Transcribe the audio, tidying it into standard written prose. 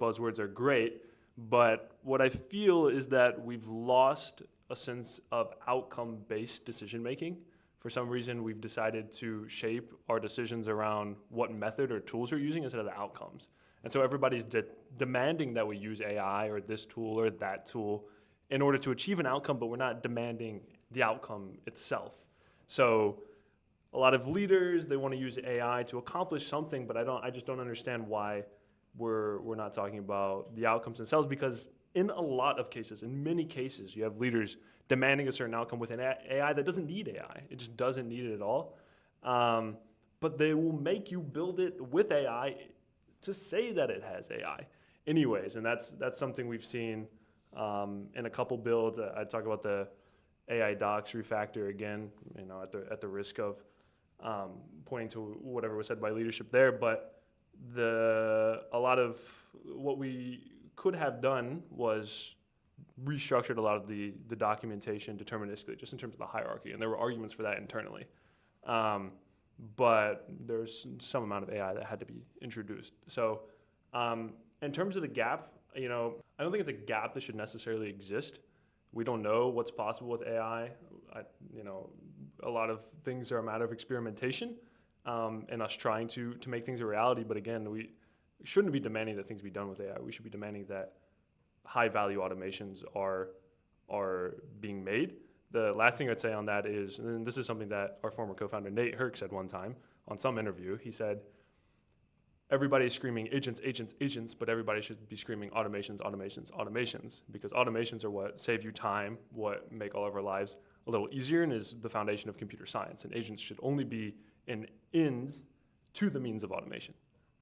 buzzwords are great, but what I feel is that we've lost a sense of outcome-based decision-making. For some reason, we've decided to shape our decisions around what method or tools we're using instead of the outcomes. And so everybody's demanding that we use AI or this tool or that tool in order to achieve an outcome, but we're not demanding the outcome itself. So a lot of leaders, they want to use AI to accomplish something, but I just don't understand why we're not talking about the outcomes themselves, because in a lot of cases, in many cases, you have leaders demanding a certain outcome with an AI that doesn't need AI. It just doesn't need it at all. But they will make you build it with AI to say that it has AI anyways. And that's something we've seen in a couple builds. I talk about the AI docs refactor again, at the risk of pointing to whatever was said by leadership there. But a lot of what we could have done was restructured a lot of the documentation deterministically, just in terms of the hierarchy, and there were arguments for that internally. But there's some amount of AI that had to be introduced. So in terms of the gap, I don't think it's a gap that should necessarily exist. We don't know what's possible with AI. A lot of things are a matter of experimentation and us trying to make things a reality. But again, we shouldn't be demanding that things be done with AI. We should be demanding that high-value automations are being made. The last thing I'd say on that is, and this is something that our former co-founder Nate Herc said one time on some interview, he said, everybody is screaming agents, agents, agents, but everybody should be screaming automations, automations, automations, because automations are what save you time, what make all of our lives a little easier, and is the foundation of computer science. And agents should only be an end to the means of automation.